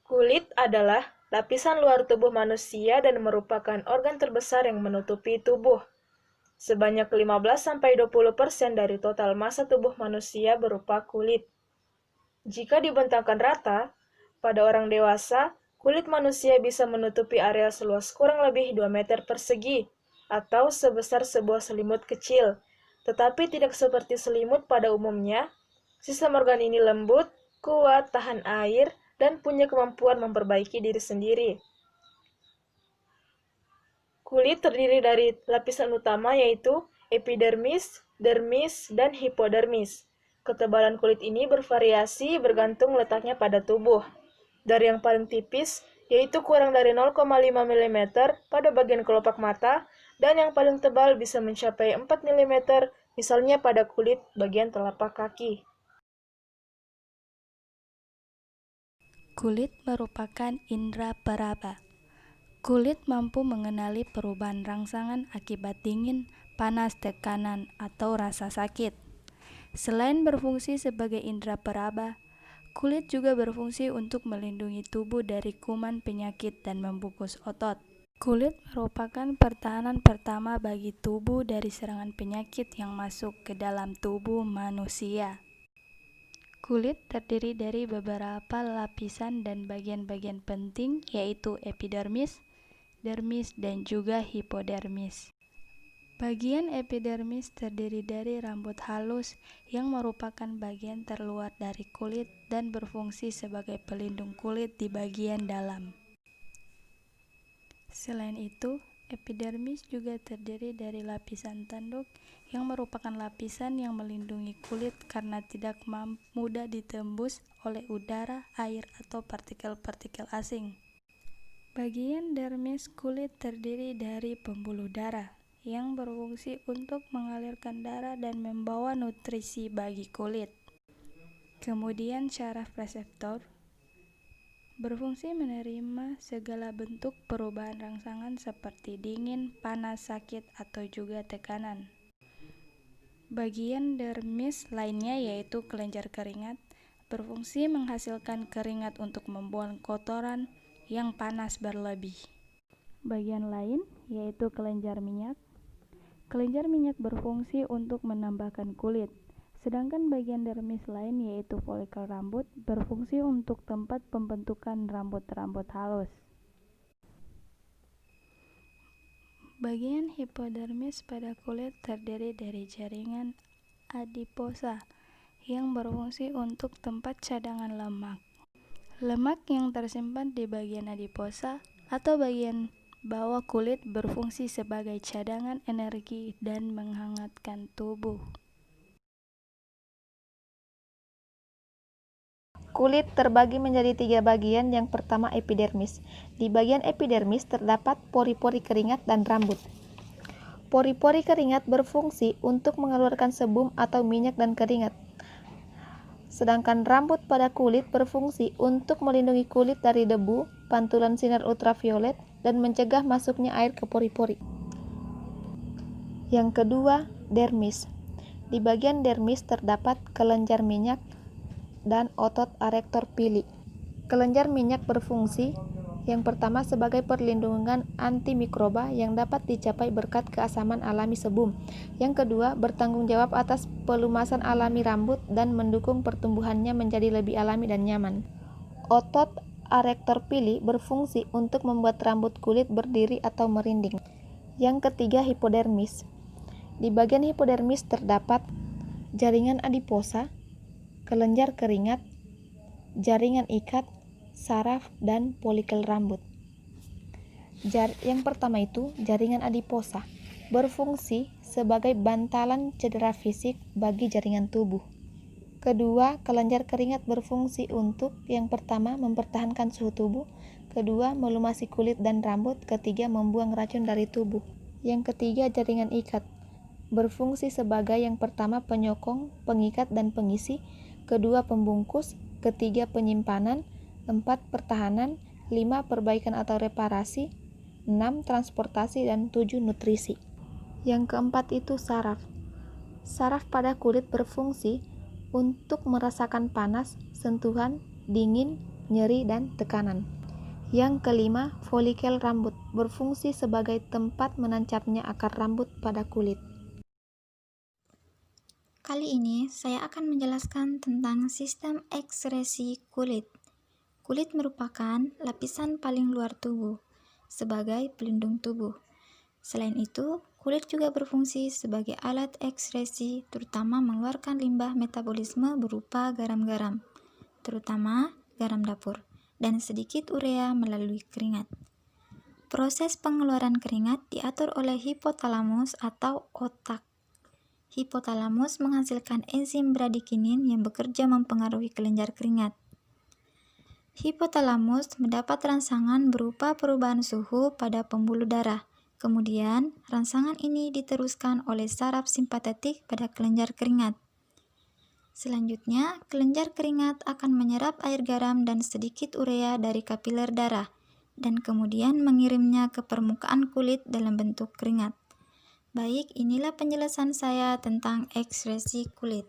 Kulit adalah lapisan luar tubuh manusia dan merupakan organ terbesar yang menutupi tubuh. Sebanyak 15-20% dari total massa tubuh manusia berupa kulit. Jika dibentangkan rata, pada orang dewasa, kulit manusia bisa menutupi area seluas kurang lebih 2 meter persegi, atau sebesar sebuah selimut kecil. Tetapi tidak seperti selimut pada umumnya, sistem organ ini lembut, kuat, tahan air, dan punya kemampuan memperbaiki diri sendiri. Kulit terdiri dari lapisan utama yaitu epidermis, dermis, dan hipodermis. Ketebalan kulit ini bervariasi bergantung letaknya pada tubuh. Dari yang paling tipis, yaitu kurang dari 0,5 mm pada bagian kelopak mata, dan yang paling tebal bisa mencapai 4 mm, misalnya pada kulit bagian telapak kaki. Kulit merupakan indera peraba. Kulit mampu mengenali perubahan rangsangan akibat dingin, panas, tekanan, atau rasa sakit. Selain berfungsi sebagai indera peraba, kulit juga berfungsi untuk melindungi tubuh dari kuman penyakit dan membungkus otot. Kulit merupakan pertahanan pertama bagi tubuh dari serangan penyakit yang masuk ke dalam tubuh manusia. Kulit terdiri dari beberapa lapisan dan bagian-bagian penting, yaitu epidermis, dermis, dan juga hipodermis. Bagian epidermis terdiri dari rambut halus yang merupakan bagian terluar dari kulit dan berfungsi sebagai pelindung kulit di bagian dalam. Selain itu, epidermis juga terdiri dari lapisan tanduk yang merupakan lapisan yang melindungi kulit karena tidak mudah ditembus oleh udara, air, atau partikel-partikel asing. Bagian dermis kulit terdiri dari pembuluh darah yang berfungsi untuk mengalirkan darah dan membawa nutrisi bagi kulit. Kemudian syaraf reseptor berfungsi menerima segala bentuk perubahan rangsangan seperti dingin, panas, sakit, atau juga tekanan. Bagian dermis lainnya yaitu kelenjar keringat berfungsi menghasilkan keringat untuk membuang kotoran yang panas berlebih. Bagian lain yaitu kelenjar minyak. Kelenjar minyak berfungsi untuk menambahkan kulit. Sedangkan bagian dermis lain yaitu folikel rambut berfungsi untuk tempat pembentukan rambut-rambut halus. Bagian hipodermis pada kulit terdiri dari jaringan adiposa yang berfungsi untuk tempat cadangan lemak. Lemak yang tersimpan di bagian adiposa atau bagian bawah kulit berfungsi sebagai cadangan energi dan menghangatkan tubuh. Kulit terbagi menjadi 3 bagian. Yang pertama epidermis. Di bagian epidermis terdapat pori-pori keringat dan rambut. Pori-pori keringat berfungsi untuk mengeluarkan sebum atau minyak dan keringat. Sedangkan rambut pada kulit berfungsi untuk melindungi kulit dari debu, pantulan sinar ultraviolet, dan mencegah masuknya air ke pori-pori. Yang kedua, dermis. Di bagian dermis terdapat kelenjar minyak dan otot arektor pili. Kelenjar minyak berfungsi yang pertama sebagai perlindungan antimikroba yang dapat dicapai berkat keasaman alami sebum. Yang kedua, bertanggung jawab atas pelumasan alami rambut dan mendukung pertumbuhannya menjadi lebih alami dan nyaman. Otot arektor pili berfungsi untuk membuat rambut kulit berdiri atau merinding. Yang ketiga, hipodermis. Di bagian hipodermis terdapat jaringan adiposa, kelenjar keringat, jaringan ikat, saraf, dan folikel rambut. Yang pertama itu jaringan adiposa berfungsi sebagai bantalan cedera fisik bagi jaringan tubuh. Kedua, kelenjar keringat berfungsi untuk yang pertama mempertahankan suhu tubuh, kedua melumasi kulit dan rambut, ketiga membuang racun dari tubuh. Yang ketiga, jaringan ikat. Berfungsi sebagai yang pertama penyokong, pengikat dan pengisi, kedua pembungkus, ketiga penyimpanan, 4 pertahanan, 5 perbaikan atau reparasi, 6 transportasi dan 7 nutrisi. Yang keempat itu saraf. Saraf pada kulit berfungsi untuk merasakan panas, sentuhan, dingin, nyeri dan tekanan. Yang kelima, folikel rambut berfungsi sebagai tempat menancapnya akar rambut pada kulit. Kali ini saya akan menjelaskan tentang sistem ekskresi kulit. Kulit merupakan lapisan paling luar tubuh sebagai pelindung tubuh. Selain itu, kulit juga berfungsi sebagai alat ekskresi, terutama mengeluarkan limbah metabolisme berupa garam-garam, terutama garam dapur, dan sedikit urea melalui keringat. Proses pengeluaran keringat diatur oleh hipotalamus atau otak. Hipotalamus menghasilkan enzim bradikinin yang bekerja mempengaruhi kelenjar keringat. Hipotalamus mendapat rangsangan berupa perubahan suhu pada pembuluh darah. Kemudian, rangsangan ini diteruskan oleh saraf simpatetik pada kelenjar keringat. Selanjutnya, kelenjar keringat akan menyerap air garam dan sedikit urea dari kapiler darah, dan kemudian mengirimnya ke permukaan kulit dalam bentuk keringat. Baik, inilah penjelasan saya tentang ekskresi kulit.